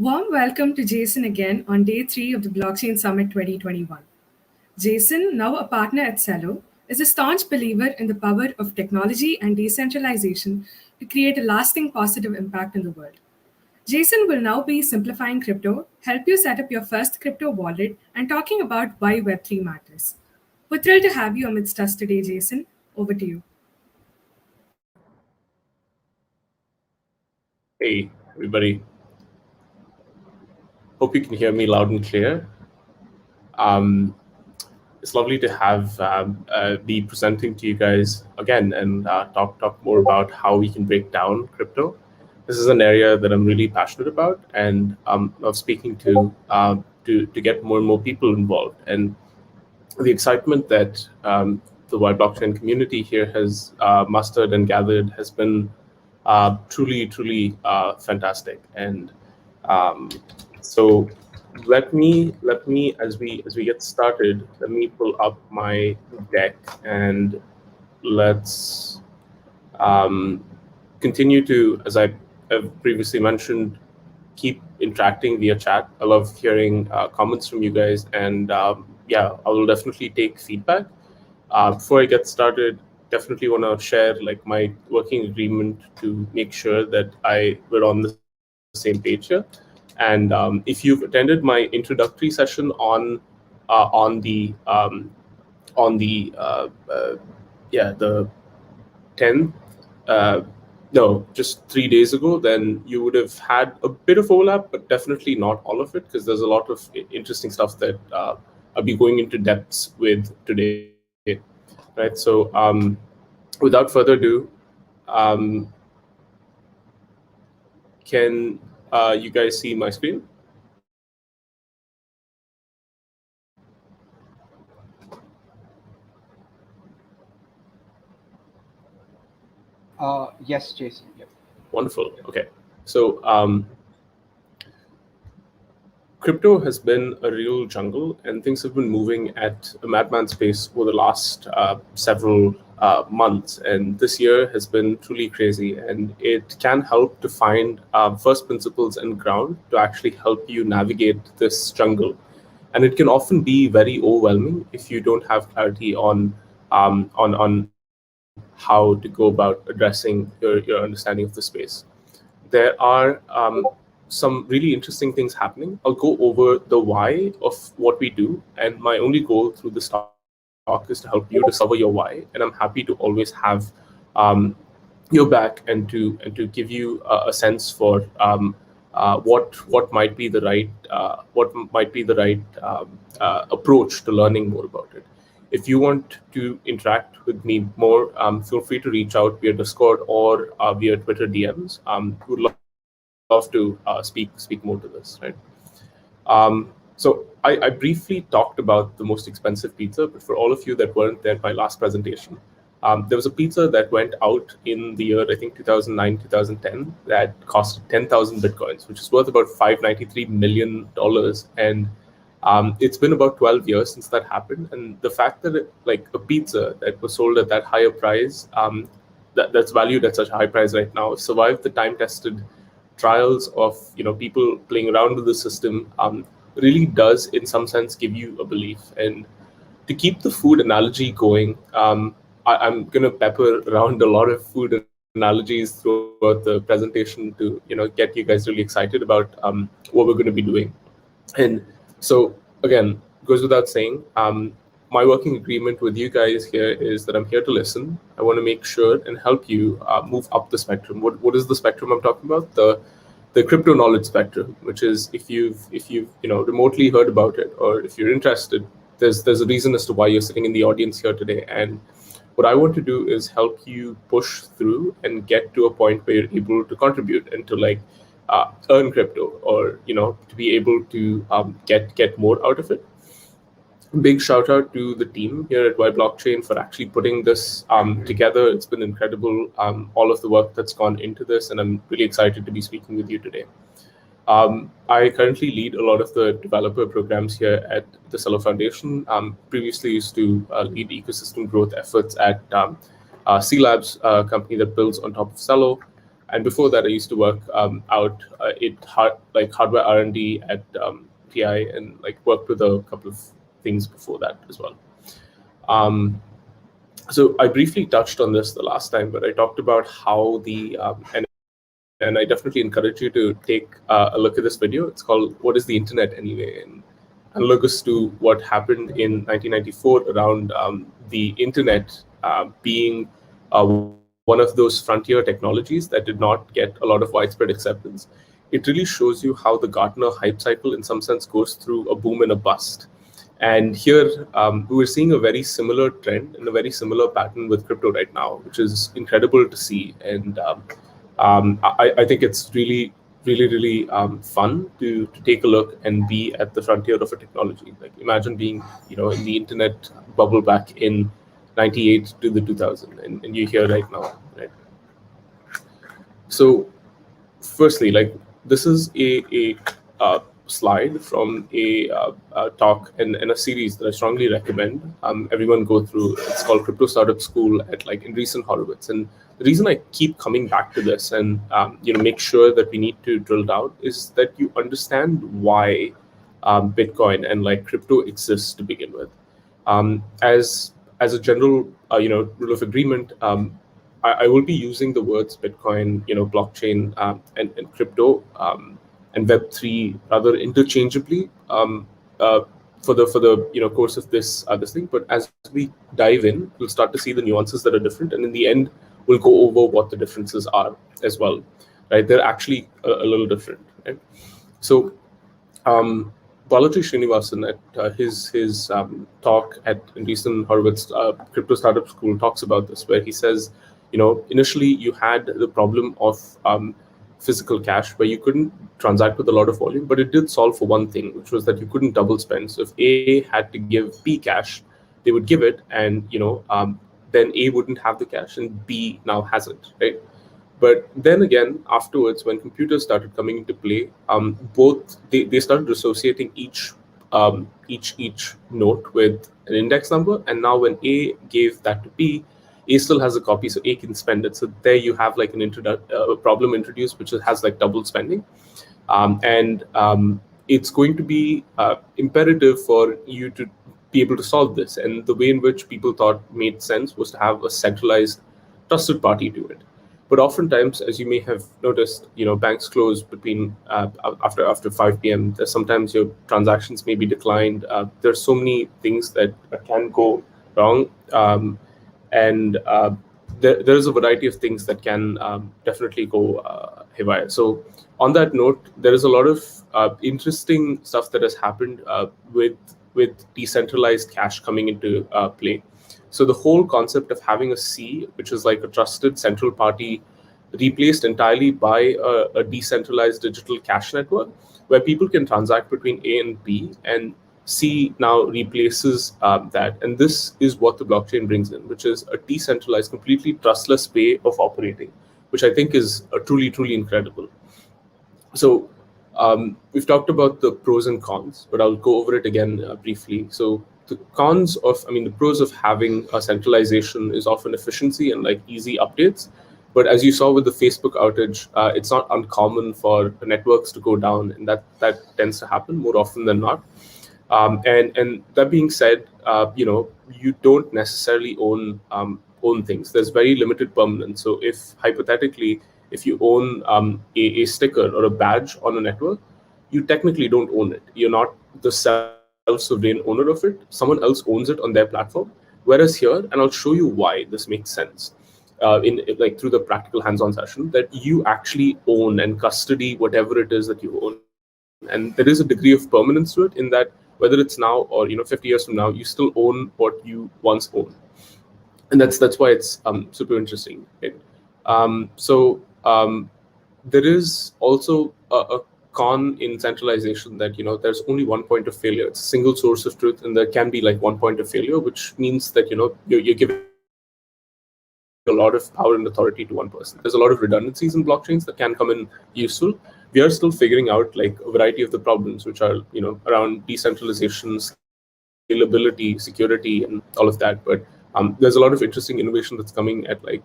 Warm welcome to Jason again on day 3 of the Blockchain Summit 2021. Jason, now a partner at Celo, is a staunch believer in the power of technology and decentralization to create a lasting positive impact in the world. Jason will now be simplifying crypto, help you set up your first crypto wallet, and talking about why Web3 matters. We're thrilled to have you amidst us today, Jason. Over to you. Hey, everybody. Hope you can hear me loud and clear. It's lovely to have be presenting to you guys again and talk more about how we can break down crypto. This is an area that I'm really passionate about, and of speaking to get more and more people involved. And the excitement that the YBlockchain community here has mustered and gathered has been truly fantastic. And so let me as we get started, let me pull up my deck and let's continue to, as I have previously mentioned, keep interacting via chat. I love hearing comments from you guys, and yeah, I will definitely take feedback. Before I get started, definitely want to share like my working agreement to make sure that we're on the same page here. And if you've attended my introductory session on the 10th, no, just 3 days ago, then you would have had a bit of overlap, but definitely not all of it, because there's a lot of interesting stuff that I'll be going into depths with today. Right. So without further ado, can you guys see my screen? Yes, Jason. Yep. Wonderful. Okay. So crypto has been a real jungle, and things have been moving at a madman's pace over the last several months. And this year has been truly crazy, and it can help to find first principles and ground to actually help you navigate this jungle. And it can often be very overwhelming if you don't have clarity on how to go about addressing your understanding of the space. There are some really interesting things happening. I'll go over the why of what we do, and my only goal through this talk is to help you discover your why. And I'm happy to always have your back and to give you a sense for what might be the right approach to learning more about it. If you want to interact with me more, feel free to reach out via Discord or via Twitter DMs. Would love to speak more to this, right? So I briefly talked about the most expensive pizza, but for all of you that weren't there at my last presentation, there was a pizza that went out in the year, I think 2009, 2010, that cost 10,000 Bitcoins, which is worth about $593 million. And it's been about 12 years since that happened. And the fact that like a pizza that was sold at that higher price, that's valued at such a high price right now, survived the time-tested trials of people playing around with the system, really does in some sense give you a belief. And to keep the food analogy going, I'm going to pepper around a lot of food analogies throughout the presentation to get you guys really excited about what we're going to be doing. And so again, goes without saying, my working agreement with you guys here is that I'm here to listen. I want to make sure and help you move up the spectrum. What is the spectrum I'm talking about? The crypto knowledge spectrum, which is if you've remotely heard about it, or if you're interested, there's a reason as to why you're sitting in the audience here today. And what I want to do is help you push through and get to a point where you're able to contribute and to earn crypto, or to be able to get more out of it. Big shout out to the team here at YBlockchain for actually putting this together. It's been incredible, all of the work that's gone into this, and I'm really excited to be speaking with you today. I currently lead a lot of the developer programs here at the Celo Foundation. Previously used to lead ecosystem growth efforts at C Labs, a company that builds on top of Celo. And before that, I used to work out hardware R&D at TI, and like worked with a couple of things before that as well. So I briefly touched on this the last time, but I talked about how and I definitely encourage you to take a look at this video. It's called "What is the Internet Anyway?" and analogous to what happened in 1994 around the internet being one of those frontier technologies that did not get a lot of widespread acceptance. It really shows you how the Gartner hype cycle, in some sense, goes through a boom and a bust. And here we're seeing a very similar trend and a very similar pattern with crypto right now, which is incredible to see. And I think it's really fun to take a look and be at the frontier of a technology. Like imagine being in the internet bubble back in 98 to the 2000, and you're here right now, right? So firstly, like this is a slide from a talk and a series that I strongly recommend everyone go through. It's called Crypto Startup School at Andreessen Horowitz. And the reason I keep coming back to this and make sure that we need to drill down is that you understand why Bitcoin and crypto exists to begin with. As a general rule of agreement, I will be using the words Bitcoin, blockchain, and crypto and Web3 rather interchangeably for the course of this thing. But as we dive in, we'll start to see the nuances that are different, and in the end, we'll go over what the differences are as well. Right? They're actually a little different. Right? So, Balaji Srinivasan at his talk at Andreessen Horowitz Crypto Startup School talks about this, where he says, initially you had the problem of physical cash where you couldn't transact with a lot of volume, but it did solve for one thing, which was that you couldn't double spend. So if A had to give B cash, they would give it, and then A wouldn't have the cash and B now has it, right? But then again, afterwards, when computers started coming into play, both they started associating each note with an index number, and now when A gave that to B, A still has a copy, so A can spend it. So there you have a problem introduced, which has double spending, and it's going to be imperative for you to be able to solve this. And the way in which people thought made sense was to have a centralized, trusted party to it. But oftentimes, as you may have noticed, banks close between after 5 p.m. Sometimes your transactions may be declined. There's so many things that can go wrong, and there is a variety of things that can definitely go haywire. So, on that note, there is a lot of interesting stuff that has happened with decentralized cash coming into play. So the whole concept of having a C, which is like a trusted central party, replaced entirely by a decentralized digital cash network where people can transact between A and B, and C now replaces that. And this is what the blockchain brings in, which is a decentralized, completely trustless way of operating, which I think is truly, truly incredible. So we've talked about the pros and cons, but I'll go over it again briefly. So the pros of having a centralization is often efficiency and easy updates. But as you saw with the Facebook outage, it's not uncommon for networks to go down, and that tends to happen more often than not. And that being said, you don't necessarily own things. There's very limited permanence. So if hypothetically, if you own a sticker or a badge on a network, you technically don't own it. You're not the self-sovereign owner of it. Someone else owns it on their platform. Whereas here, and I'll show you why this makes sense through the practical hands-on session, that you actually own and custody whatever it is that you own. And there is a degree of permanence to it, in that whether it's now or 50 years from now, you still own what you once owned. And that's why it's super interesting. Right? There is also a con in centralization that there's only one point of failure. It's a single source of truth, and there can be one point of failure, which means that you're giving a lot of power and authority to one person. There's a lot of redundancies in blockchains that can come in useful. We are still figuring out a variety of the problems, which are around decentralization, scalability, security, and all of that. But There's a lot of interesting innovation that's coming at like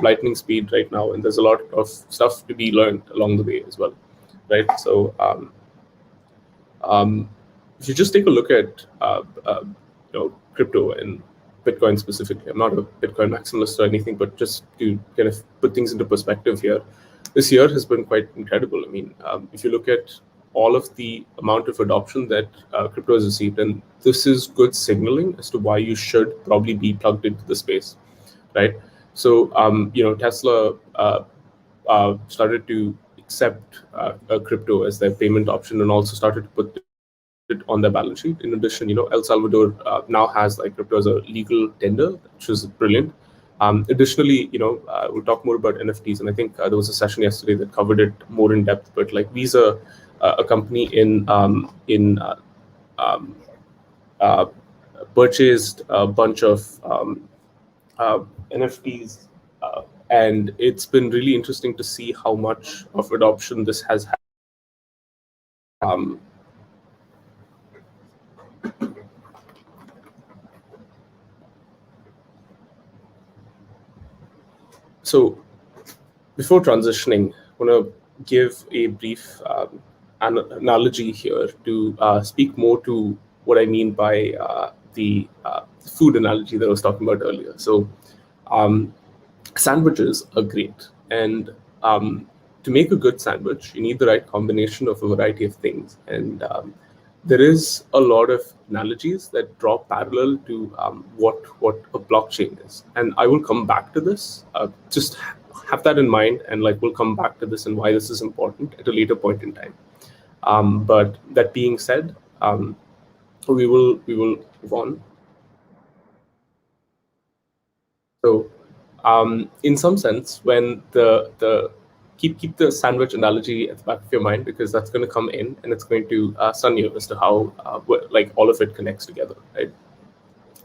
lightning speed right now, and there's a lot of stuff to be learned along the way as well, right? So if you just take a look at crypto and Bitcoin specifically, I'm not a Bitcoin maximalist or anything, but just to kind of put things into perspective here, this year has been quite incredible. I mean, if you look at all of the amount of adoption that crypto has received, and this is good signaling as to why you should probably be plugged into the space, right? So, Tesla started to accept crypto as their payment option and also started to put it on their balance sheet. In addition, El Salvador now has like crypto as a legal tender, which is brilliant. Additionally, we'll talk more about NFTs, and I think there was a session yesterday that covered it more in depth. But like Visa, a company purchased a bunch of NFTs, and it's been really interesting to see how much of adoption this has had. So before transitioning, I want to give a brief analogy here to speak more to what I mean by the food analogy that I was talking about earlier. So sandwiches are great, and to make a good sandwich, you need the right combination of a variety of things. And there is a lot of analogies that draw parallel to what a blockchain is, and I will come back to this. Just have that in mind, and like we'll come back to this and why this is important at a later point in time. But that being said, we will move on. So, in some sense, when the keep the sandwich analogy at the back of your mind, because that's going to come in and it's going to stun you as to how like all of it connects together, right?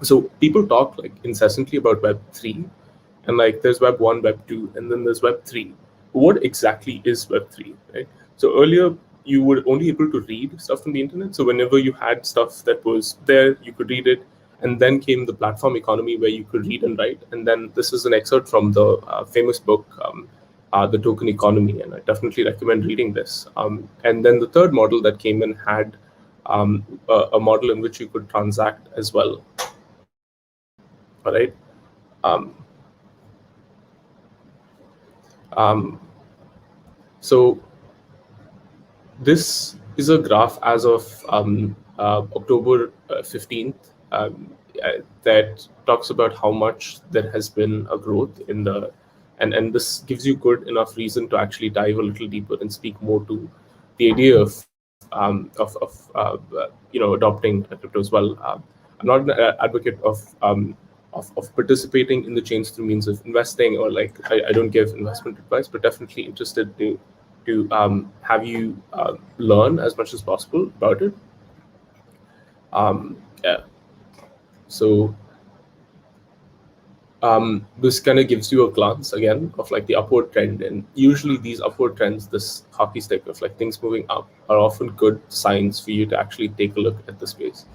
So people talk like incessantly about Web3, and like there's Web 1, Web 2, and then there's Web 3. What exactly is Web 3, right? So earlier you were only able to read stuff from the internet. So whenever you had stuff that was there, you could read it. And then came the platform economy where you could read and write. And then this is an excerpt from the famous book, The Token Economy, and I definitely recommend reading this. And then the third model that came in had a model in which you could transact as well. All right. So this is a graph as of October 15th that talks about how much there has been a growth in the, and this gives you good enough reason to actually dive a little deeper and speak more to the idea of adopting crypto as well. I'm not an advocate of participating in the chains through means of investing, or like I don't give investment advice, but definitely interested to have you learn as much as possible about it. Yeah. So this kind of gives you a glance again of like the upward trend, and usually these upward trends, this hockey stick of like things moving up, are often good signs for you to actually take a look at the space.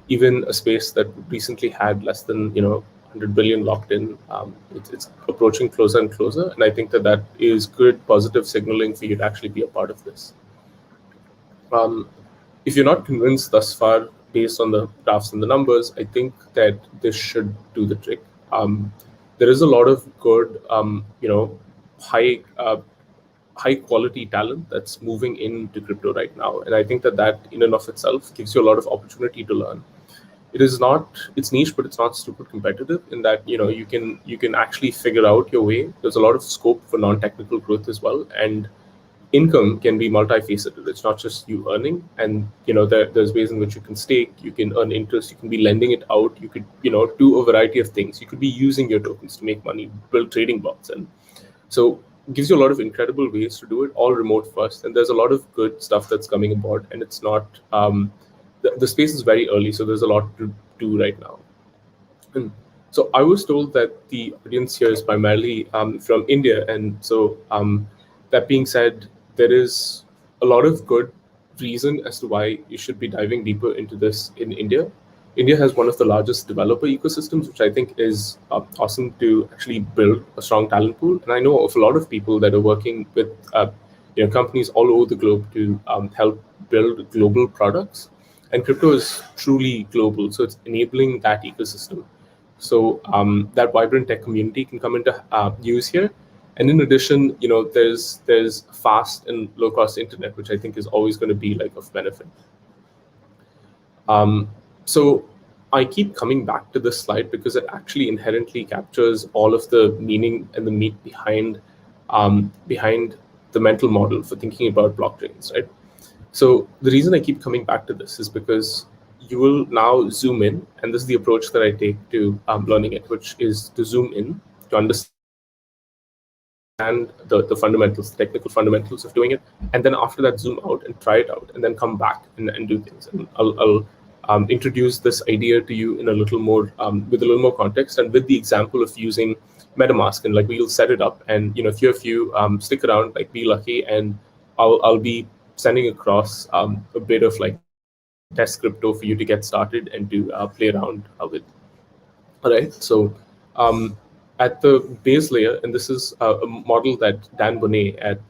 Even a space that recently had less than 100 billion locked in, it's approaching closer and closer, and I think that is good positive signaling for you to actually be a part of this. If you're not convinced thus far based on the graphs and the numbers, I think that this should do the trick. There is a lot of good, high quality talent that's moving into crypto right now, and I think that in and of itself gives you a lot of opportunity to learn. It's niche, but it's not super competitive in that you can actually figure out your way. There's a lot of scope for non-technical growth as well, and income can be multifaceted. It's not just you earning, and there's ways in which you can stake, you can earn interest, you can be lending it out, you could do a variety of things. You could be using your tokens to make money, build trading bots, and so it gives you a lot of incredible ways to do it, all remote first. And there's a lot of good stuff that's coming aboard, and it's not the space is very early, so there's a lot to do right now. And so I was told that the audience here is primarily from India, and so that being said, there is a lot of good reason as to why you should be diving deeper into this in India. India has one of the largest developer ecosystems, which I think is awesome to actually build a strong talent pool. And I know of a lot of people that are working with companies all over the globe to help build global products. And crypto is truly global, so it's enabling that ecosystem. So that vibrant tech community can come into use here. And in addition, there's fast and low cost internet, which I think is always going to be like of benefit. So I keep coming back to this slide because it actually inherently captures all of the meaning and the meat behind the mental model for thinking about blockchains, right? So the reason I keep coming back to this is because you will now zoom in, and this is the approach that I take to learning it, which is to zoom in to understand the fundamentals, the technical fundamentals of doing it, and then after that zoom out and try it out, and then come back and do things. And I'll introduce this idea to you in a little more with a little more context, and with the example of using MetaMask. And like we'll set it up, and if you stick around, like be lucky, and I'll be sending across a bit of like test crypto for you to get started and to play around with. All right, so at the base layer, and this is a model that Dan Bonet at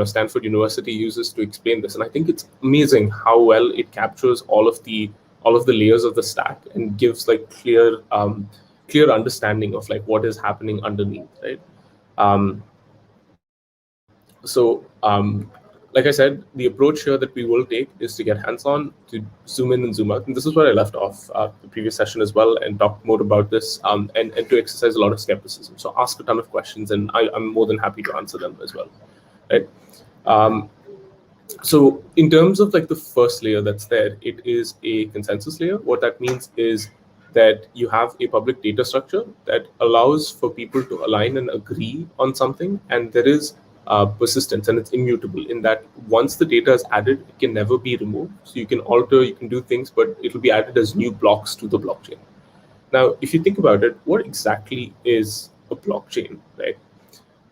Stanford University uses to explain this, and I think it's amazing how well it captures all of the layers of the stack and gives like clear understanding of like what is happening underneath, right? Like I said, the approach here that we will take is to get hands-on, to zoom in and zoom out. And this is where I left off the previous session as well, and talk more about this, and to exercise a lot of skepticism. So ask a ton of questions, and I'm more than happy to answer them as well, right? So in terms of like the first layer that's there, it is a consensus layer. What that means is that you have a public data structure that allows for people to align and agree on something, and there is persistence, and it's immutable in that once the data is added, it can never be removed. So you can alter, you can do things, but it'll be added as new blocks to the blockchain. Now, if you think about it, what exactly is a blockchain, right?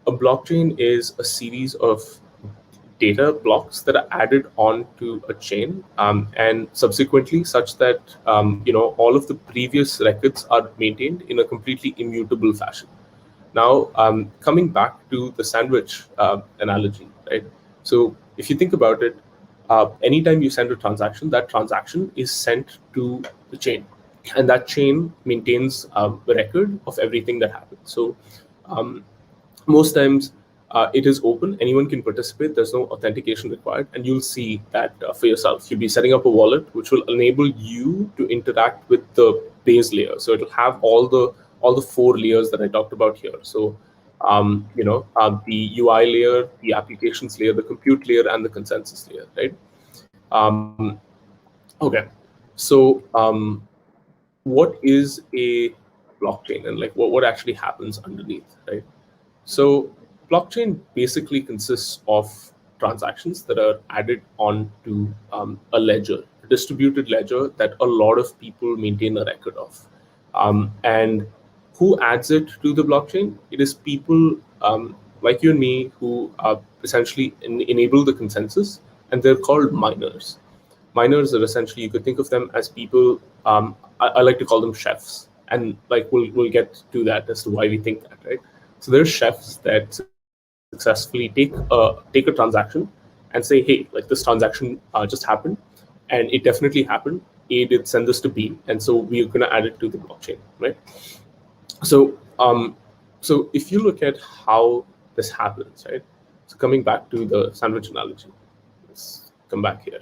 A blockchain is a series of data blocks that are added onto a chain, and subsequently such that all of the previous records are maintained in a completely immutable fashion. Now, coming back to the sandwich analogy, right? So if you think about it, anytime you send a transaction, that transaction is sent to the chain, and that chain maintains a record of everything that happens. So most times it is open, anyone can participate, there's no authentication required, and you'll see that for yourself. You'll be setting up a wallet which will enable you to interact with the base layer. So it'll have all the 4 layers that I talked about here. So, the UI layer, the applications layer, the compute layer, and the consensus layer, right? Okay. So, what is a blockchain, and like what actually happens underneath, right? So, blockchain basically consists of transactions that are added onto a ledger, a distributed ledger that a lot of people maintain a record of, and who adds it to the blockchain? It is people like you and me who essentially enable the consensus, and they're called miners. Miners are essentially, you could think of them as people, I like to call them chefs, and like we'll get to that as to why we think that, right? So there's chefs that successfully take a transaction and say, hey, like this transaction just happened, and it definitely happened. A did send this to B, and so we're going to add it to the blockchain, right? So, so if you look at how this happens, right? So coming back to the sandwich analogy, let's come back here.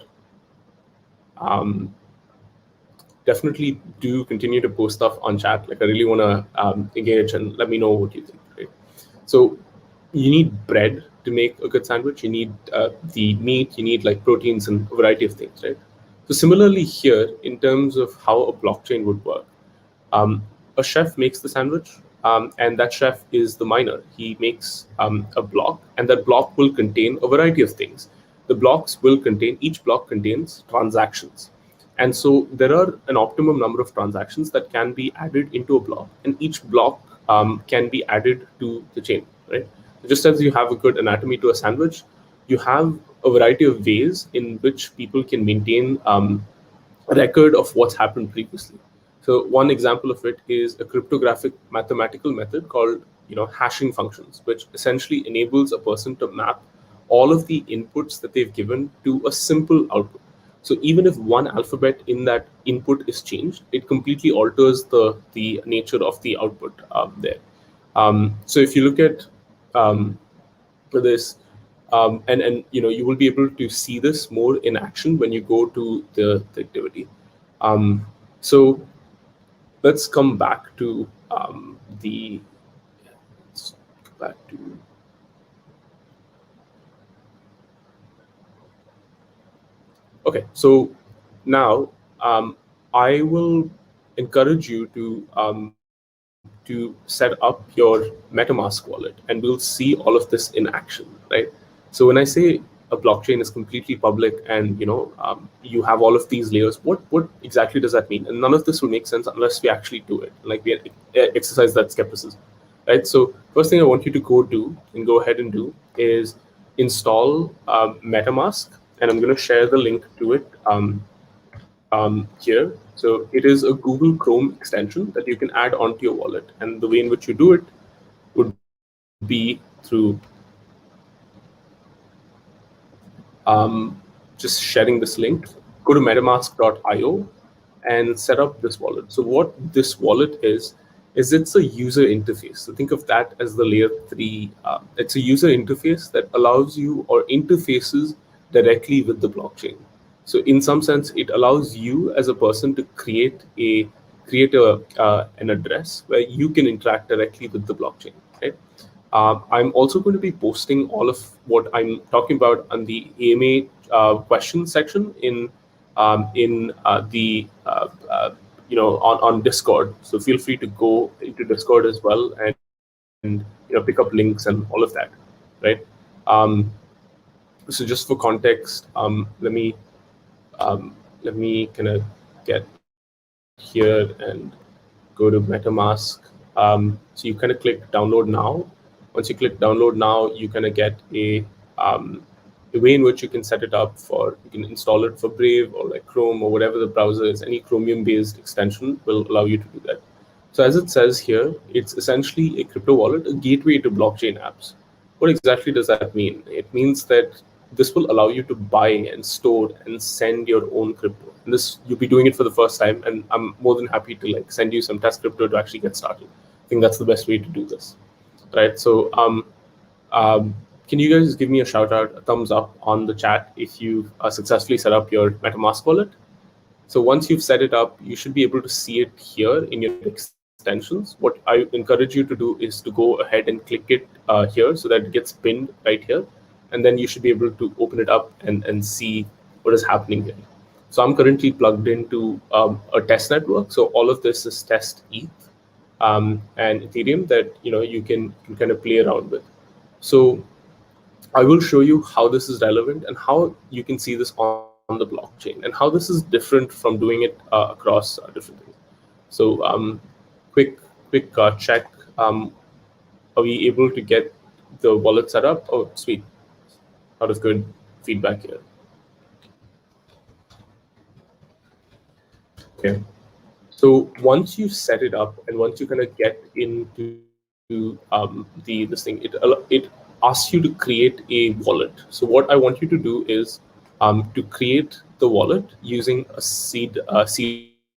Definitely do continue to post stuff on chat. Like I really want to engage, and let me know what you think, right? So you need bread to make a good sandwich. You need the meat, you need like proteins and a variety of things, right? So similarly here, in terms of how a blockchain would work, a chef makes the sandwich, and that chef is the miner. He makes a block, and that block will contain a variety of things. The blocks will contain, each block contains transactions. And so there are an optimum number of transactions that can be added into a block, and each block can be added to the chain, right? Just as you have a good anatomy to a sandwich, you have a variety of ways in which people can maintain a record of what's happened previously. So one example of it is a cryptographic mathematical method called hashing functions, which essentially enables a person to map all of the inputs that they've given to a simple output. So even if one alphabet in that input is changed, it completely alters the nature of the output there. So if you look at this, and you will be able to see this more in action when you go to the activity. So let's come back to the let's go back to okay. So now I will encourage you to set up your MetaMask wallet, and we'll see all of this in action, right? So when I say a blockchain is completely public and you have all of these layers, what exactly does that mean? And none of this will make sense unless we actually do it, like we exercise that skepticism, right? So first thing I want you to go ahead and do is install MetaMask, and I'm going to share the link to it here. So it is a Google Chrome extension that you can add onto your wallet, and the way in which you do it would be through just sharing this link. Go to metamask.io and set up this wallet. So what this wallet is it's a user interface. So think of that as the layer 3. It's a user interface that allows you or interfaces directly with the blockchain. So in some sense, it allows you as a person to create an address where you can interact directly with the blockchain, right? I'm also going to be posting all of what I'm talking about on the AMA question section in the on Discord. So feel free to go into Discord as well and pick up links and all of that, right? So just for context, let me kind of get here and go to MetaMask. So you kind of click download now. Once you click download now, you kind of get a way in which you can set it up you can install it for Brave or like Chrome or whatever the browser is. Any Chromium-based extension will allow you to do that. So as it says here, it's essentially a crypto wallet, a gateway to blockchain apps. What exactly does that mean? It means that this will allow you to buy and store and send your own crypto. And this, you'll be doing it for the first time, and I'm more than happy to like send you some test crypto to actually get started. I think that's the best way to do this, right? So can you guys give me a shout out, a thumbs up on the chat if you've successfully set up your MetaMask wallet? So once you've set it up, you should be able to see it here in your extensions. What I encourage you to do is to go ahead and click it here so that it gets pinned right here. And then you should be able to open it up and see what is happening here. So I'm currently plugged into a test network. So all of this is test ETH and Ethereum that you can kind of play around with. So I will show you how this is relevant and how you can see this on the blockchain and how this is different from doing it across different things. So quick check. Are we able to get the wallet set up? Oh, sweet. Out of good feedback here. Okay. So once you set it up and once you kind of get into this thing, it asks you to create a wallet. So what I want you to do is to create the wallet using a seed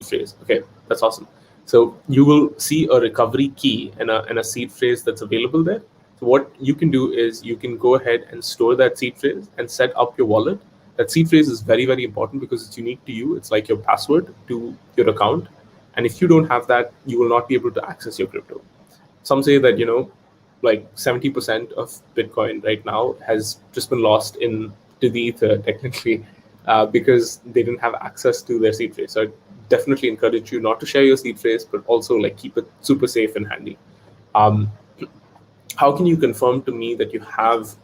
phrase. Okay, that's awesome. So you will see a recovery key and a seed phrase that's available there. So what you can do is you can go ahead and store that seed phrase and set up your wallet. That seed phrase is very, very important because it's unique to you. It's like your password to your account. And if you don't have that, you will not be able to access your crypto. Some say that, like 70% of Bitcoin right now has just been lost to the ether, technically, because they didn't have access to their seed phrase. So I definitely encourage you not to share your seed phrase, but also like keep it super safe and handy. How can you confirm to me that you have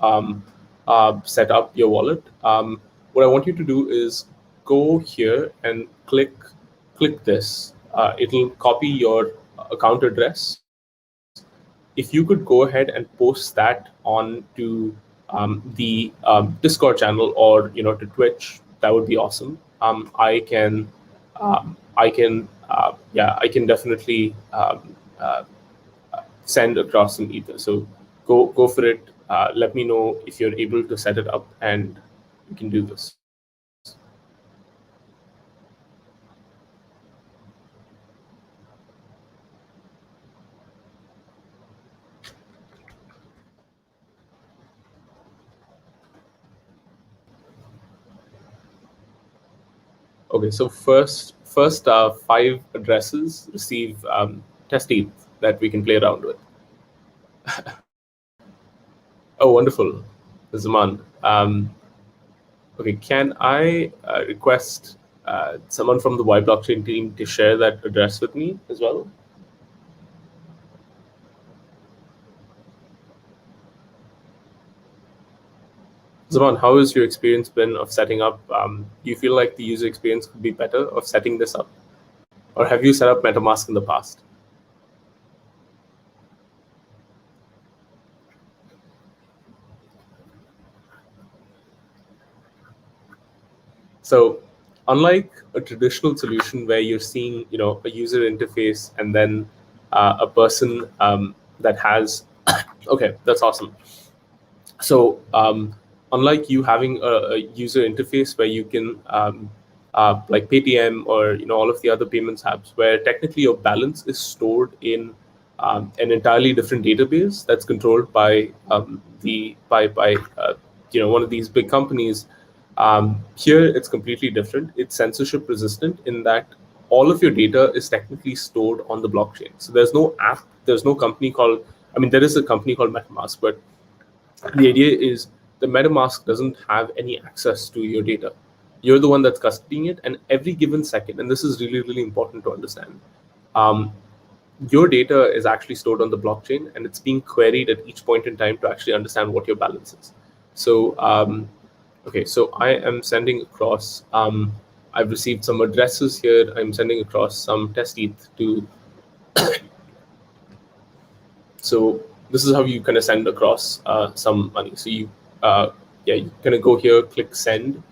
set up your wallet? What I want you to do is go here and click this. It'll copy your account address. If you could go ahead and post that on to the Discord channel or to Twitch, that would be awesome. I can yeah, I can definitely send across some ether. So go for it. Let me know if you're able to set it up, and you can do this. Okay, so first 5 addresses receive test ETH that we can play around with. Oh, wonderful, Zaman. Okay, can I request someone from the YBlockchain team to share that address with me as well? Zaman, how has your experience been of setting up? Do you feel like the user experience could be better of setting this up? Or have you set up MetaMask in the past? So unlike a traditional solution where you're seeing, a user interface and then a person that has, okay, that's awesome. So unlike you having a user interface where you can like Paytm or all of the other payments apps, where technically your balance is stored in an entirely different database that's controlled by one of these big companies. Here it's completely different. It's censorship resistant in that all of your data is technically stored on the blockchain. So there's no app, there's no company called, I mean, there is a company called MetaMask, but the idea is the MetaMask doesn't have any access to your data. You're the one that's custodying it, and every given second, and this is really, really important to understand, your data is actually stored on the blockchain, and it's being queried at each point in time to actually understand what your balance is. So, okay, so I am sending across, I've received some addresses here. I'm sending across some test ETH to, so this is how you kind of send across some money. So you kind of go here, click send,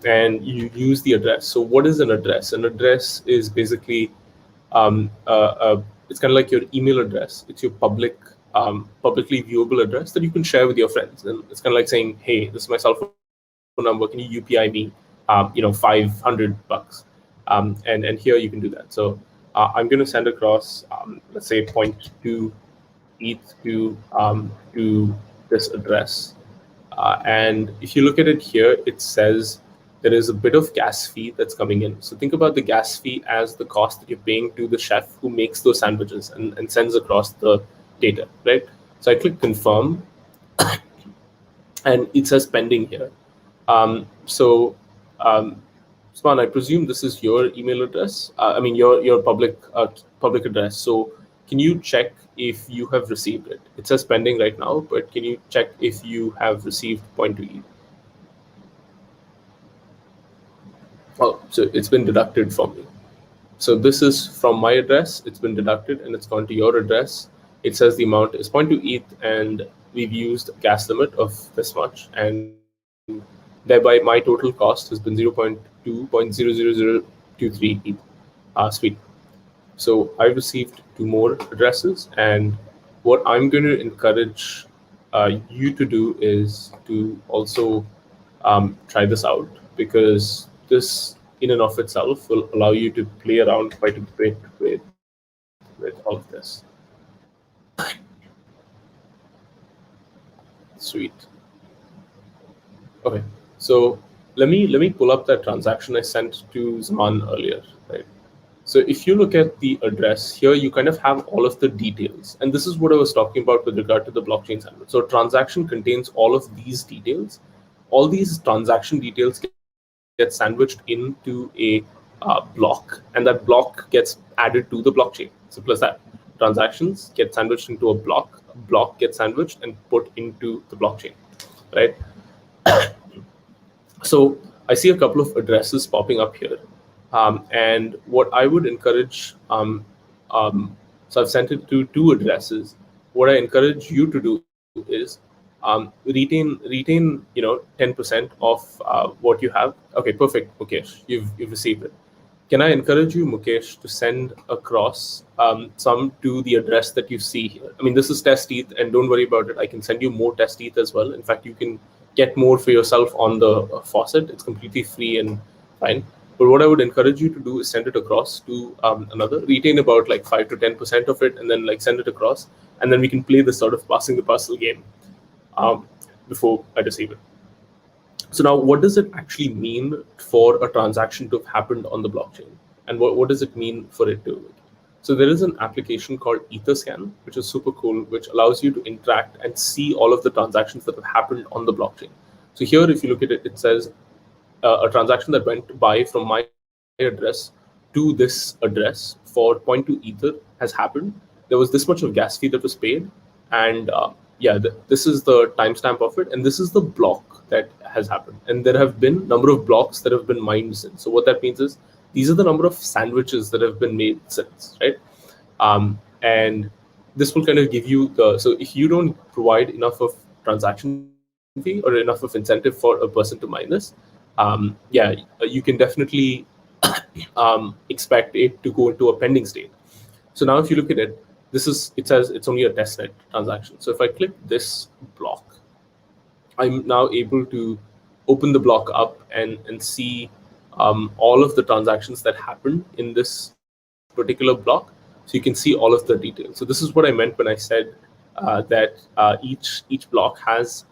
and you use the address. So what is an address? An address is basically it's kind of like your email address. It's your publicly viewable address that you can share with your friends. And it's kind of like saying, hey, this is my cell phone number. Can you UPI me, $500? And here you can do that. So I'm going to send across, let's say 0.2 ETH to this address. And if you look at it here, it says there is a bit of gas fee that's coming in. So think about the gas fee as the cost that you're paying to the chef who makes those sandwiches and sends across the data, right? So I click confirm, and it says pending here. So Span, I presume this is your email address. I mean, your public address. So can you check if you have received it? It says pending right now, but can you check if you have received 0.2 ETH? Oh, so it's been deducted from me. So this is from my address. It's been deducted and it's gone to your address. It says the amount is 0.2 ETH, and we've used a gas limit of this much, and thereby my total cost has been 0.2.00023 ETH. Sweet. So I received 2 more addresses, and what I'm going to encourage you to do is to also try this out, because this in and of itself will allow you to play around quite a bit with all of this. Sweet. Okay, so let me pull up that transaction I sent to Zaman earlier, right? So if you look at the address here, you kind of have all of the details. And this is what I was talking about with regard to the blockchain sandwich. So transaction contains all of these details. All these transaction details get sandwiched into a block, and that block gets added to the blockchain. Simple as that. Transactions get sandwiched into a block gets sandwiched and put into the blockchain, right? So I see a couple of addresses popping up here. And what I would encourage, so I've sent it to 2 addresses. What I encourage you to do is retain 10% of what you have. Okay, perfect. Okay, you've received it. Can I encourage you, Mukesh, to send across some to the address that you see here? I mean, this is test ETH, and don't worry about it. I can send you more test ETH as well. In fact, you can get more for yourself on the faucet. It's completely free and fine. But what I would encourage you to do is send it across to another, retain about like 5 to 10% of it, and then like send it across, and then we can play this sort of passing the parcel game before I receive it. So now, what does it actually mean for a transaction to have happened on the blockchain? And what does it mean for it to? So there is an application called Etherscan, which is super cool, which allows you to interact and see all of the transactions that have happened on the blockchain. So here, if you look at it, it says a transaction that went by from my address to this address for 0.2 Ether has happened. There was this much of gas fee that was paid. And yeah, this is the timestamp of it. And this is the block that has happened. And there have been a number of blocks that have been mined since. So what that means is these are the number of sandwiches that have been made since, right? And this will kind of give you the, so if you don't provide enough of transaction fee or enough of incentive for a person to mine this, yeah, you can definitely expect it to go into a pending state. So now if you look at it, it says it's only a testnet transaction. So if I click this block, I'm now able to open the block up and see all of the transactions that happened in this particular block. So you can see all of the details. So this is what I meant when I said that each block has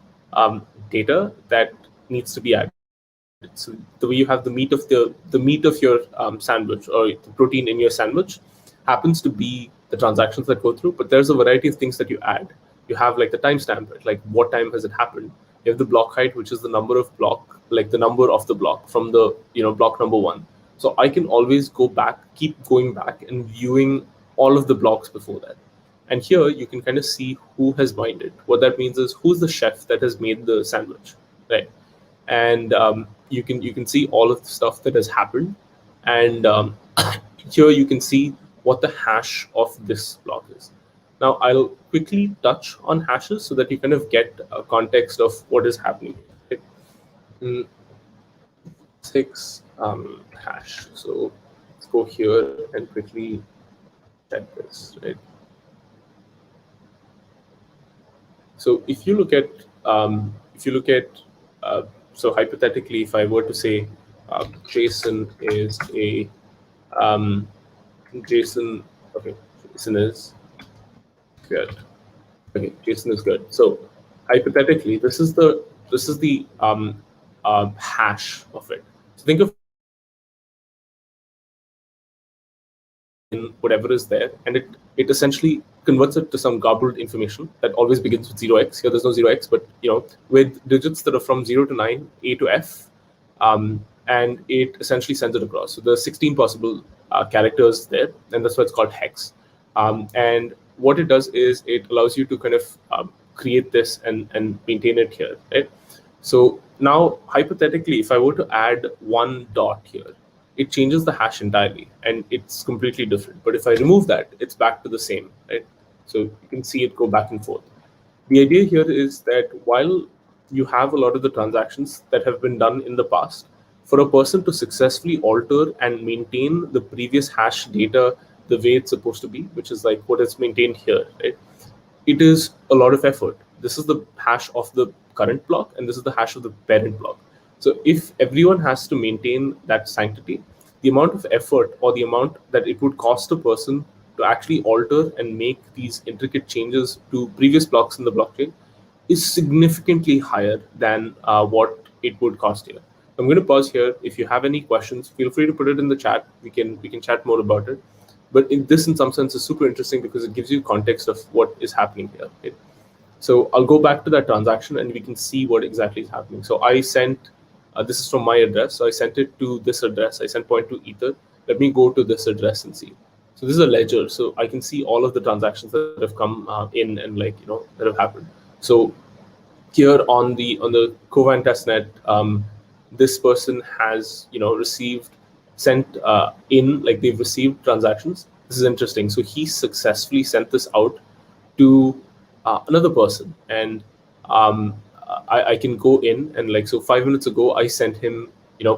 data that needs to be added. So the way you have the meat of your sandwich, or the protein in your sandwich, happens to be the transactions that go through. But there's a variety of things that you add. You have like the timestamp, like what time has it happened. You have the block height, which is the number of block, like the number of the block from the block number 1. So I can always go back, keep going back and viewing all of the blocks before that. And here you can kind of see who has mined it. What that means is who's the chef that has made the sandwich, right? And you can see all of the stuff that has happened. And here you can see what the hash of this block is. Now I'll quickly touch on hashes so that you kind of get a context of what is happening. Right? 6 hash. So let's go here and quickly check this. Right. So if you look at so hypothetically, if I were to say Jason is a Jason is good. Okay, Jason is good. So hypothetically, this is the hash of it. So think of in whatever is there, and it essentially converts it to some garbled information that always begins with 0x. Here there's no 0x, but with digits that are from 0 to 9, A to F, and it essentially sends it across. So there's 16 possible characters there, and that's why it's called hex. And what it does is it allows you to kind of create this and maintain it here, right? So now, hypothetically, if I were to add 1 dot here, it changes the hash entirely, and it's completely different. But if I remove that, it's back to the same, right? So you can see it go back and forth. The idea here is that while you have a lot of the transactions that have been done in the past, for a person to successfully alter and maintain the previous hash data the way it's supposed to be, which is like what is maintained here, right? It is a lot of effort. This is the hash of the current block, and this is the hash of the parent block. So if everyone has to maintain that sanctity, the amount of effort or the amount that it would cost a person to actually alter and make these intricate changes to previous blocks in the blockchain is significantly higher than what it would cost here. I'm going to pause here. If you have any questions, feel free to put it in the chat. We can chat more about it. But in some sense, is super interesting because it gives you context of what is happening here. Right? So I'll go back to that transaction and we can see what exactly is happening. So I sent, this is from my address. So I sent it to this address. I sent 0.2 Ether. Let me go to this address and see. So this is a ledger. So I can see all of the transactions that have come in and that have happened. So here on the Kovan testnet, this person has sent in, like they've received transactions. This is interesting. So he successfully sent this out to another person, and I can go in and so 5 minutes ago I sent him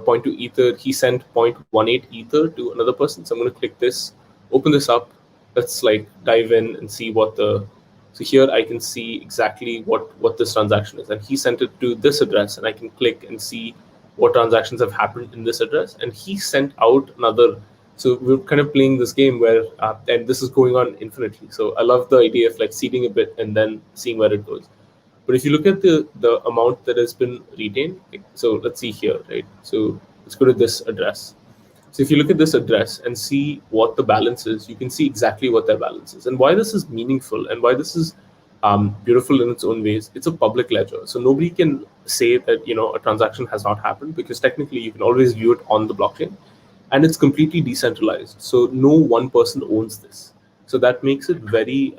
point to Ether. He sent 0.18 Ether to another person. So I'm going to click this, open this up. Let's like dive in and see what the. So here I can see exactly what this transaction is, and he sent it to this address, and I can click and see what transactions have happened in this address. And he sent out another. So we're kind of playing this game where, and this is going on infinitely. So I love the idea of like seeding a bit and then seeing where it goes. But if you look at the amount that has been retained, so let's see here, right? So let's go to this address. So if you look at this address and see what the balance is, you can see exactly what their balance is. And why this is meaningful and why this is beautiful in its own ways, it's a public ledger. So nobody can say that, a transaction has not happened, because technically you can always view it on the blockchain, and it's completely decentralized. So no one person owns this. So that makes it very,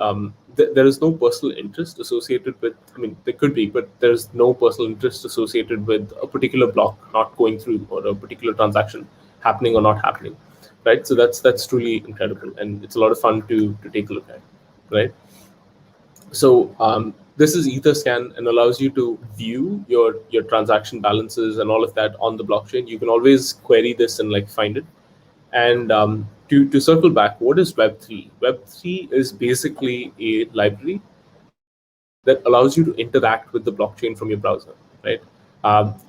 there is no personal interest associated with, there could be, but there's no personal interest associated with a particular block not going through, or a particular transaction happening or not happening, right? So that's truly incredible, and it's a lot of fun to take a look at, right? So this is Etherscan, and allows you to view your transaction balances and all of that on the blockchain. You can always query this and like find it. And to circle back, what is Web3? Web3 is basically a library that allows you to interact with the blockchain from your browser, right?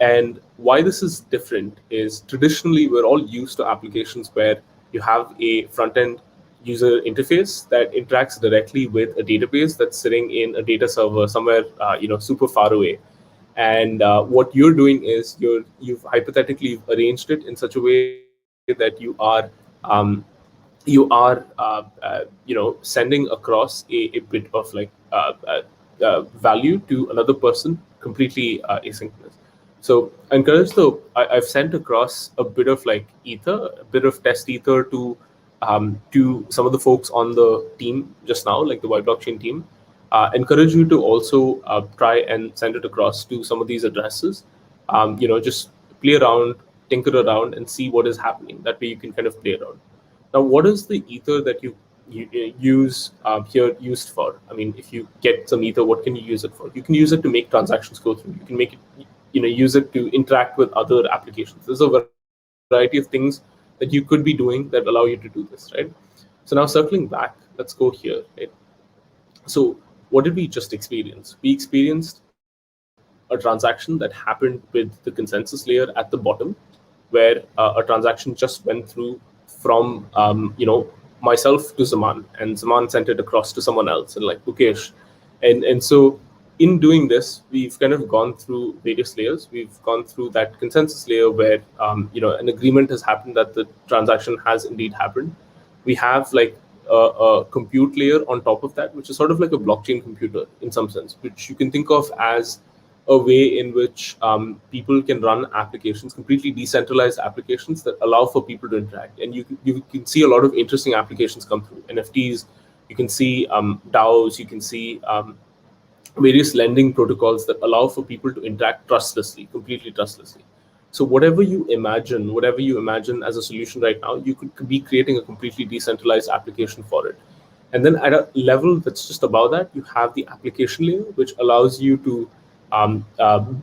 And why this is different is traditionally we're all used to applications where you have a front-end user interface that interacts directly with a database that's sitting in a data server somewhere, super far away. And what you're doing is you've hypothetically arranged it in such a way that sending across a bit of like value to another person completely asynchronous. So I encourage I've sent across a bit of like Ether, a bit of test Ether to some of the folks on the team just now, like the YBlockchain team. Encourage you to also try and send it across to some of these addresses. Just play around, tinker around, and see what is happening. That way you can kind of play around. Now, what is the Ether that you use here used for? If you get some Ether, what can you use it for? You can use it to make transactions go through. You can make it, use it to interact with other applications. There's a variety of things that you could be doing that allow you to do this, right? So now circling back, let's go here, right? So what did we just experience? We experienced a transaction that happened with the consensus layer at the bottom, where a transaction just went through from myself to Zaman, and Zaman sent it across to someone else, and like Mukesh. And so in doing this, we've kind of gone through various layers. We've gone through that consensus layer where an agreement has happened that the transaction has indeed happened. We have like a compute layer on top of that, which is sort of like a blockchain computer in some sense, which you can think of as a way in which people can run applications, completely decentralized applications that allow for people to interact. And you can see a lot of interesting applications come through. NFTs, you can see DAOs, you can see various lending protocols that allow for people to interact trustlessly, completely trustlessly. So whatever you imagine as a solution right now, you could be creating a completely decentralized application for it. And then at a level that's just above that, you have the application layer, which allows you to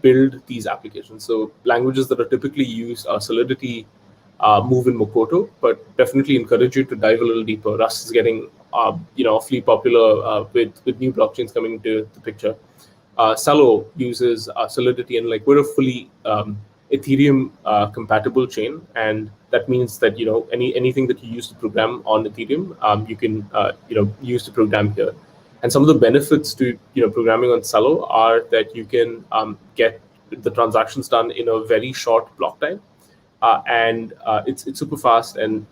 build these applications. So languages that are typically used are Solidity, Move, and Mokoto, but definitely encourage you to dive a little deeper. Rust is getting awfully popular with new blockchains coming into the picture. Celo uses Solidity, and like we're a fully Ethereum compatible chain, and that means that anything that you use to program on Ethereum, you can use to program here. And some of the benefits to programming on Celo are that you can get the transactions done in a very short block time, and it's super fast and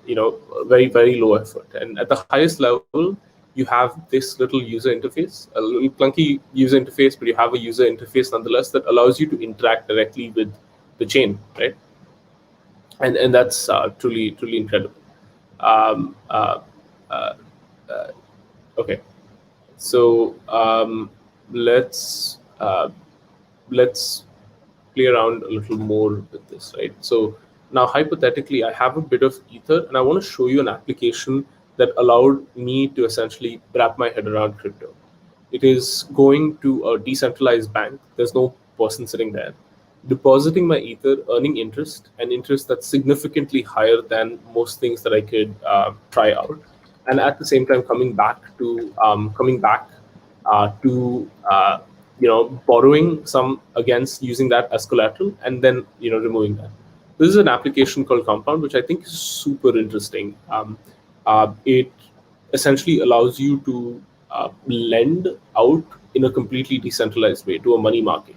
very, very low effort. And at the highest level, you have this little user interface, a little clunky user interface, but you have a user interface nonetheless that allows you to interact directly with the chain, right? And that's truly incredible. Okay. So let's play around a little more with this, right? So now hypothetically, I have a bit of Ether, and I want to show you an application that allowed me to essentially wrap my head around crypto. It is going to a decentralized bank. There's no person sitting there. depositing my ether, earning interest, and interest that's significantly higher than most things that I could try out, and at the same time coming back to borrowing some against using that as collateral, and then removing that. This is an application called Compound, which I think is super interesting. It essentially allows you to lend out in a completely decentralized way to a money market.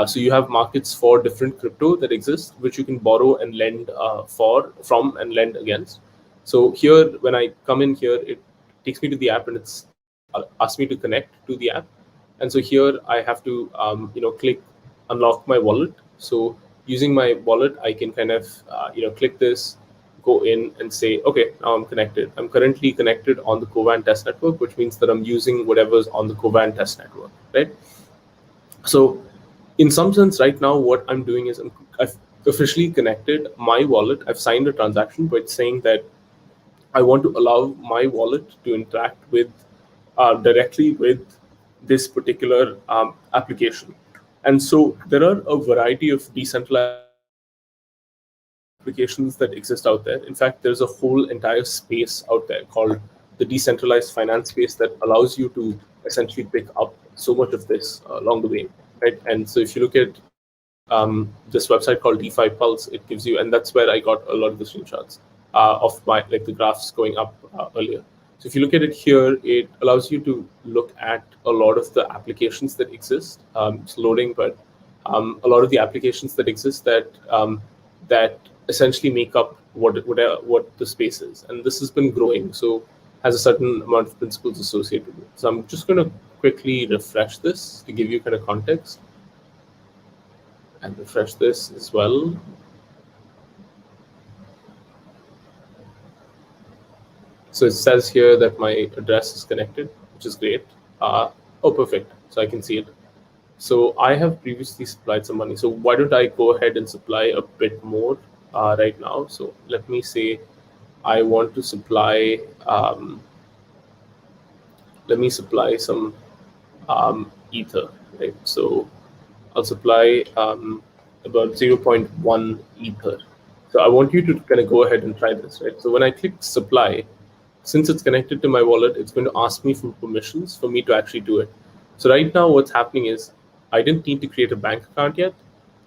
So you have markets for different crypto that exist, which you can borrow and lend from and lend against. So here, when I come in here, it takes me to the app and it's asks me to connect to the app. And so here I have to click unlock my wallet. So using my wallet, I can kind of click this, go in and say, okay, now I'm connected. I'm currently connected on the Covan test network, which means that I'm using whatever's on the Covan test network, right? So in some sense, right now, what I'm doing is I've officially connected my wallet. I've signed a transaction, but it's saying that I want to allow my wallet to interact with directly with this particular application. And so there are a variety of decentralized applications that exist out there. In fact, there's a whole entire space out there called the decentralized finance space that allows you to essentially pick up so much of this along the way, right? And so if you look at this website called DeFi Pulse, it gives you, and that's where I got a lot of the screenshots of my the graphs going up earlier. So if you look at it here, it allows you to look at a lot of the applications that exist. It's loading, but a lot of the applications that exist that essentially make up what the space is, and this has been growing, so has a certain amount of principles associated with it. So I'm just going to quickly refresh this to give you kind of context, and refresh this as well. So it says here that my address is connected, which is great. Oh, perfect. So I can see it. So I have previously supplied some money. So why don't I go ahead and supply a bit more right now? So let me say I want to supply, let me supply some ether, right? So I'll supply about 0.1 ether. So I want you to kind of go ahead and try this, right? So when I click supply, since it's connected to my wallet, it's going to ask me for permissions for me to actually do it. So right now what's happening is I didn't need to create a bank account yet.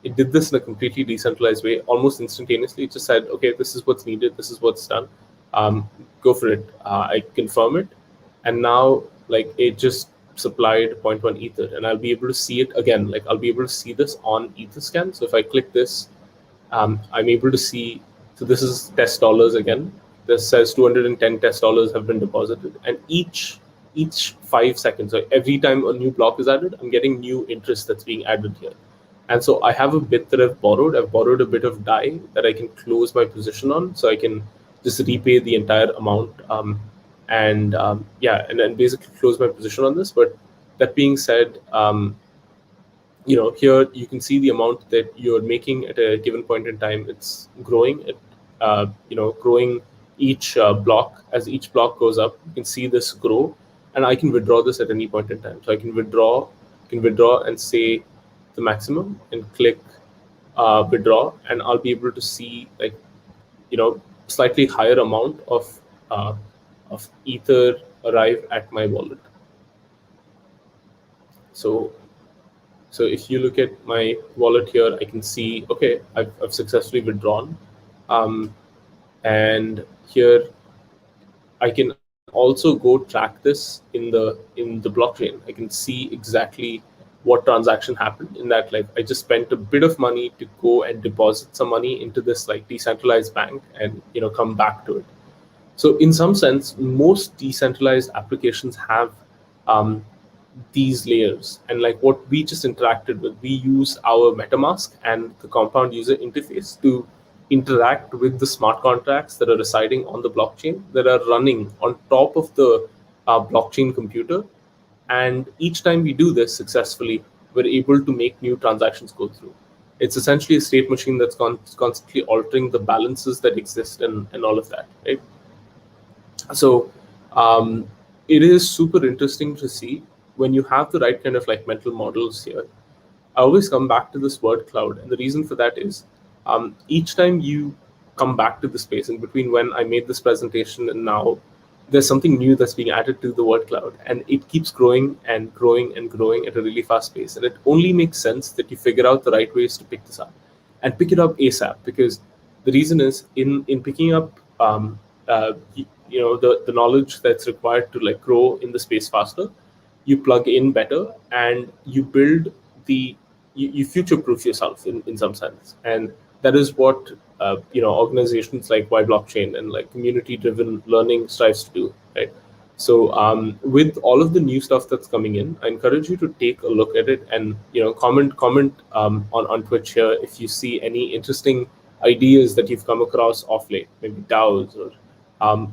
It did this in a completely decentralized way, almost instantaneously. It just said, okay, this is what's needed. This is what's done. Go for it. I confirm it. And now like it just supplied 0.1 ether, and I'll be able to see it again. Like I'll be able to see this on Etherscan. So if I click this, I'm able to see, so this is test dollars again. This says 210 test dollars have been deposited, and each 5 seconds, so every time a new block is added, I'm getting new interest that's being added here. And so I have a bit that I've borrowed a bit of DAI that I can close my position on, so I can just repay the entire amount and then basically close my position on this. But that being said, here you can see the amount that you're making at a given point in time. It's growing. Growing each block. As each block goes up, you can see this grow, and I can withdraw this at any point in time. So I can withdraw and say the maximum and click withdraw, and I'll be able to see slightly higher amount of ether arrive at my wallet. So if you look at my wallet here, I can see, okay, I've successfully withdrawn. And here I can also go track this in the blockchain. I can see exactly what transaction happened in that. Like I just spent a bit of money to go and deposit some money into this like decentralized bank and come back to it. So in some sense, most decentralized applications have these layers, and like what we just interacted with, we use our MetaMask and the Compound user interface to interact with the smart contracts that are residing on the blockchain, that are running on top of the blockchain computer. And each time we do this successfully, we're able to make new transactions go through. It's essentially a state machine that's constantly altering the balances that exist and all of that, right? So it is super interesting to see when you have the right kind of like mental models here. I always come back to this word cloud. And the reason for that is each time you come back to the space in between when I made this presentation and now, there's something new that's being added to the word cloud, and it keeps growing and growing and growing at a really fast pace. And it only makes sense that you figure out the right ways to pick this up and pick it up ASAP, because the reason is in picking up the knowledge that's required to like grow in the space faster, you plug in better and you build you future proof yourself in some sense. And that is what organizations like YBlockchain and like community driven learning strives to do, right? So with all of the new stuff that's coming in, I encourage you to take a look at it and comment on Twitch here if you see any interesting ideas that you've come across off late, maybe DAOs or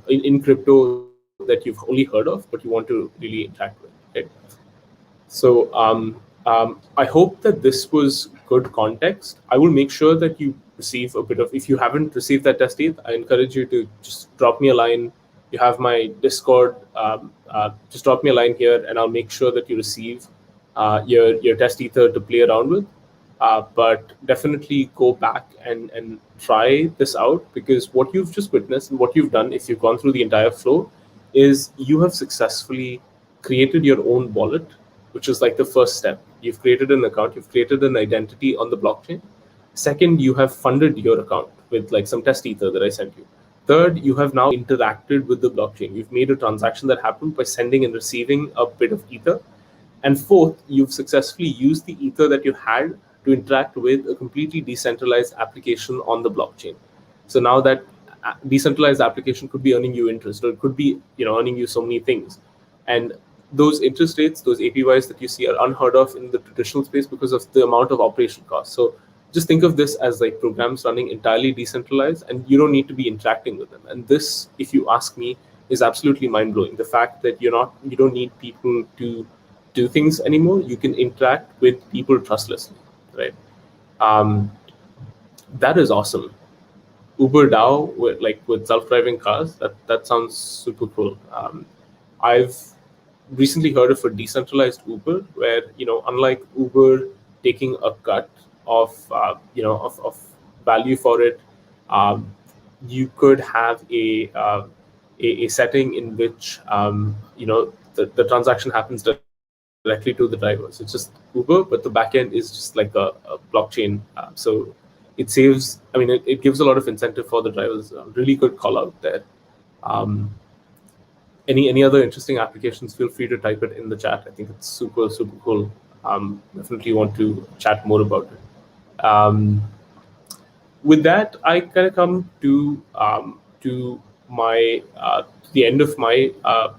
in crypto that you've only heard of but you want to really interact with, right? So I hope that this was good context. I will make sure that you receive a bit of, if you haven't received that test ETH, I encourage you to just drop me a line. You have my Discord, just drop me a line here and I'll make sure that you receive your test Ether to play around with. But definitely go back and try this out, because what you've just witnessed and what you've done, if you've gone through the entire flow, is you have successfully created your own wallet, which is like the first step. You've created an account, you've created an identity on the blockchain. Second, you have funded your account with like some test Ether that I sent you. Third, you have now interacted with the blockchain. You've made a transaction that happened by sending and receiving a bit of Ether. And fourth, you've successfully used the Ether that you had to interact with a completely decentralized application on the blockchain. So now that decentralized application could be earning you interest, or it could be earning you so many things. And those interest rates, those APYs that you see are unheard of in the traditional space because of the amount of operation costs. So just think of this as like programs running entirely decentralized, and you don't need to be interacting with them. And this, if you ask me, is absolutely mind-blowing. The fact that you don't need people to do things anymore. You can interact with people trustlessly, right? That is awesome. Uber DAO with self-driving cars, that sounds super cool. I've recently heard of a decentralized Uber where unlike Uber taking a cut of value for it, you could have a setting in which the transaction happens directly to the driver. So it's just Uber, but the backend is just like a blockchain. So it saves. It gives a lot of incentive for the drivers. Really good call out there. Any other interesting applications, feel free to type it in the chat. I think it's super cool. Definitely want to chat more about it. With that, I kind of come to my the end of my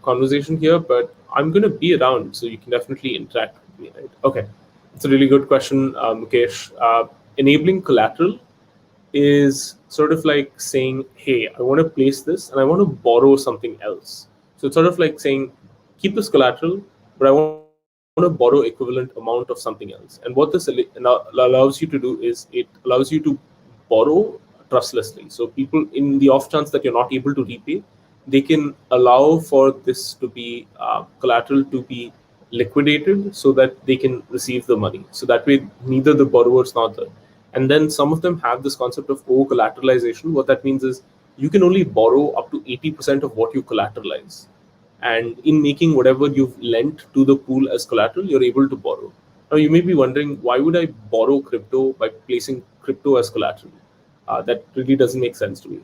conversation here, but I'm going to be around, so you can definitely interact with me, right? Okay, it's a really good question, Mukesh. Enabling collateral is sort of like saying, hey, I want to place this and I want to borrow something else. So it's sort of like saying, keep this collateral, but I want to borrow equivalent amount of something else. And what this allows you to do is it allows you to borrow trustlessly. So people, in the off chance that you're not able to repay, they can allow for this to be collateral to be liquidated so that they can receive the money. So that way, neither the borrowers nor the. And then some of them have this concept of over-collateralization. What that means is you can only borrow up to 80% of what you collateralize. And in making whatever you've lent to the pool as collateral, you're able to borrow. Now, you may be wondering, why would I borrow crypto by placing crypto as collateral? That really doesn't make sense to me.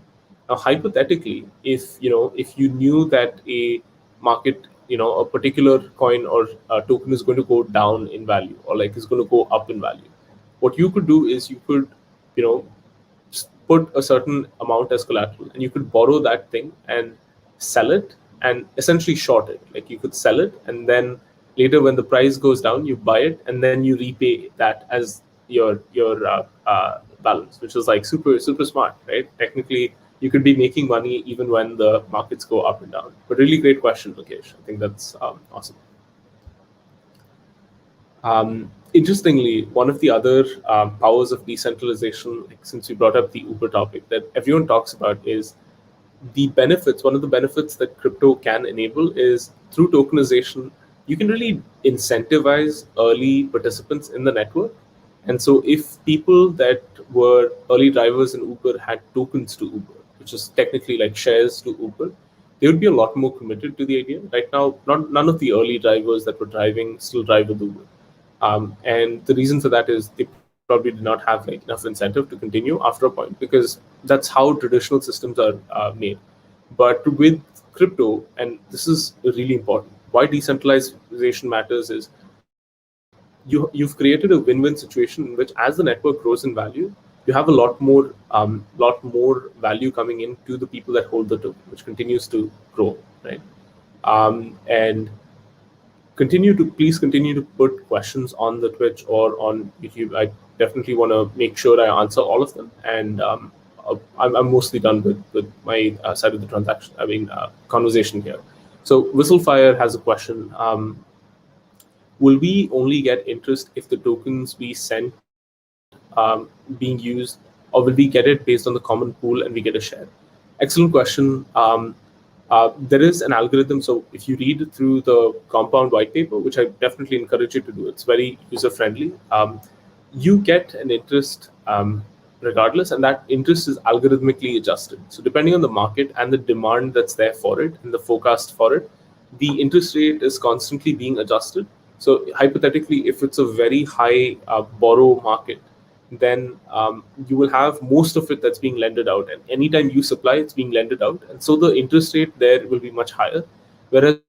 Now, hypothetically, if you knew that a market, a particular coin or token is going to go down in value, or like is going to go up in value, what you could do is you could, put a certain amount as collateral, and you could borrow that thing and sell it and essentially short it. Like you could sell it, and then later when the price goes down, you buy it, and then you repay that as your balance, which is like super smart, right? Technically, you could be making money even when the markets go up and down. But really great question, Mukesh. I think that's awesome. Interestingly, one of the other powers of decentralization, like since we brought up the Uber topic, that everyone talks about is the benefits. One of the benefits that crypto can enable is through tokenization, you can really incentivize early participants in the network And so if people that were early drivers in Uber had tokens to Uber, which is technically like shares to Uber, they would be a lot more committed to the idea. Right now, none of the early drivers that were driving still drive with Uber. And the reason for that is they probably did not have like enough incentive to continue after a point, because that's how traditional systems are made. But with crypto, and this is really important, why decentralization matters is you've created a win-win situation in which, as the network grows in value, you have lot more value coming in to the people that hold the token, which continues to grow, right? And please continue to put questions on the Twitch or on YouTube. I definitely want to make sure I answer all of them. And I'm mostly done with my side of the conversation here. So Whistlefire has a question. Will we only get interest if the tokens we sent being used, or will we get it based on the common pool and we get a share? Excellent question. There is an algorithm. So if you read through the Compound white paper, which I definitely encourage you to do, it's very user friendly. You get an interest regardless, and that interest is algorithmically adjusted. So depending on the market and the demand that's there for it and the forecast for it, the interest rate is constantly being adjusted. So hypothetically, if it's a very high borrow market, then you will have most of it that's being lended out, and anytime you supply, it's being lended out, and so the interest rate there will be much higher. Whereas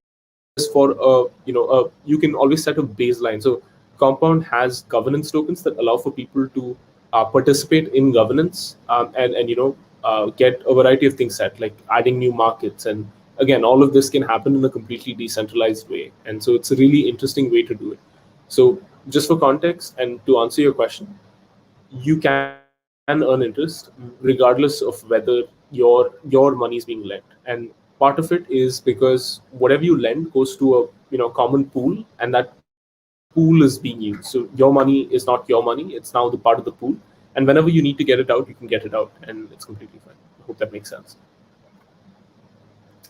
for you can always set a baseline. So Compound has governance tokens that allow for people to participate in governance, and get a variety of things set, like adding new markets. And again, all of this can happen in a completely decentralized way, and so it's a really interesting way to do it. So just for context and to answer your question, you can earn interest regardless of whether your money is being lent. And part of it is because whatever you lend goes to a common pool, and that pool is being used. So your money is not your money, it's now the part of the pool, and whenever you need to get it out, you can get it out, and it's completely fine. I hope that makes sense.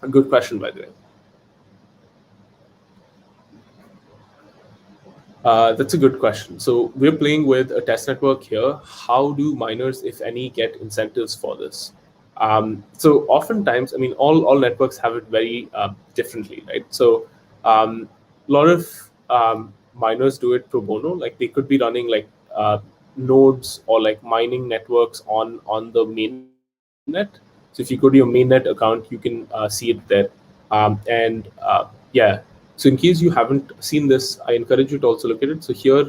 A good question, by the way. That's a good question. So we're playing with a test network here. How do miners, if any, get incentives for this? So oftentimes, I mean, all networks have it very differently, right? So a lot of miners do it pro bono. Like they could be running like nodes or like mining networks on the mainnet. So if you go to your mainnet account, you can see it there. Yeah, so in case you haven't seen this, I encourage you to also look at it. So here,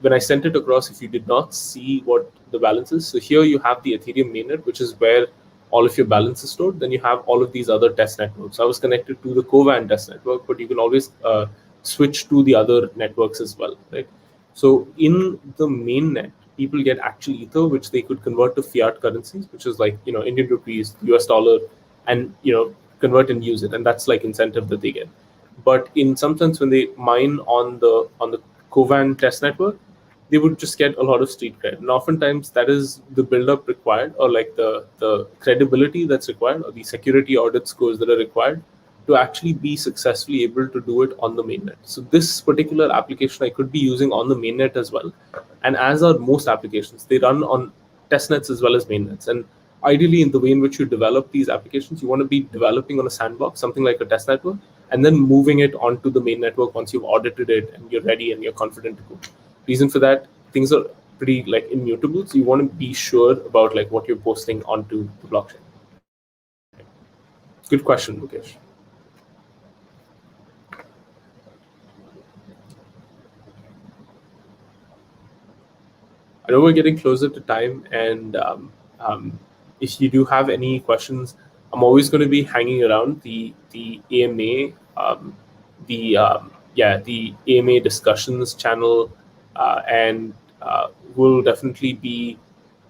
when I sent it across, if you did not see what the balance is, so here you have the Ethereum mainnet, which is where all of your balance is stored. Then you have all of these other test networks. I was connected to the Kovan test network, but you can always switch to the other networks as well, right? So in the mainnet, people get actual ether, which they could convert to fiat currencies, which is like Indian rupees, US dollar, and convert and use it, and that's like incentive that they get. But in some sense, when they mine on the Kovan test network, they would just get a lot of street cred, and oftentimes that is the build-up required, or like the credibility that's required, or the security audit scores that are required to actually be successfully able to do it on the mainnet. So this particular application I could be using on the mainnet as well, and as are most applications, they run on testnets as well as mainnets. And ideally, in the way in which you develop these applications, you want to be developing on a sandbox, something like a test network, and then moving it onto the main network once you've audited it and you're ready and you're confident to go. Reason for that, things are pretty like immutable, so you want to be sure about like what you're posting onto the blockchain. Good question, Mukesh. I know we're getting closer to time, and if you do have any questions, I'm always going to be hanging around the AMA, the AMA discussions channel, and we'll definitely be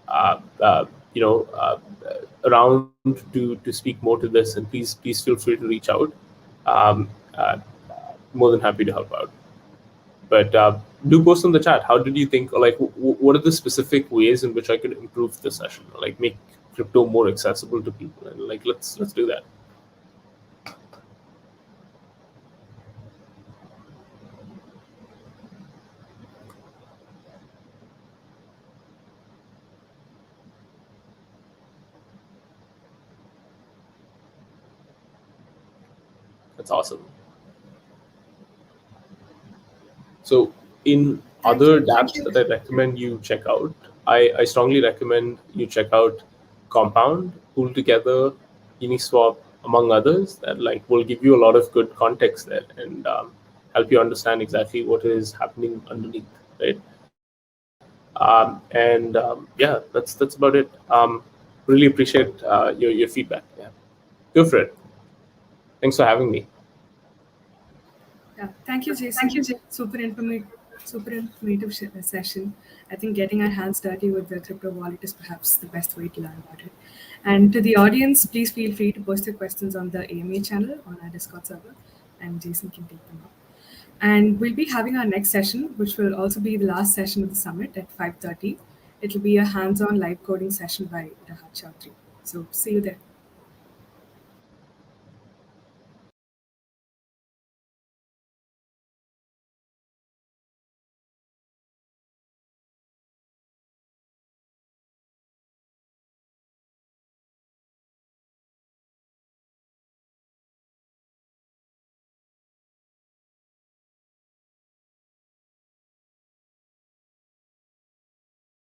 uh, uh, you know uh, around to speak more to this. And please feel free to reach out. Um, uh, More than happy to help out. But do post in the chat. How did you think? Or like, what are the specific ways in which I could improve the session? Or like, make crypto more accessible to people? And like, let's do that. That's awesome. So in Thank other you. dApps that I recommend you check out, I strongly recommend you check out Compound, Pool Together, Uniswap, among others, that like will give you a lot of good context there and help you understand exactly what is happening underneath, right? Yeah, that's about it. Really appreciate your feedback. Yeah, go for it. Thanks for having me. Yeah, thank you, Jason. Super informative session. I think getting our hands dirty with the crypto wallet is perhaps the best way to learn about it. And to the audience, please feel free to post your questions on the AMA channel on our Discord server, and Jason can take them up. And we'll be having our next session, which will also be the last session of the summit at 5:30. It'll be a hands-on live coding session by Rahat Chaudhry. So see you there.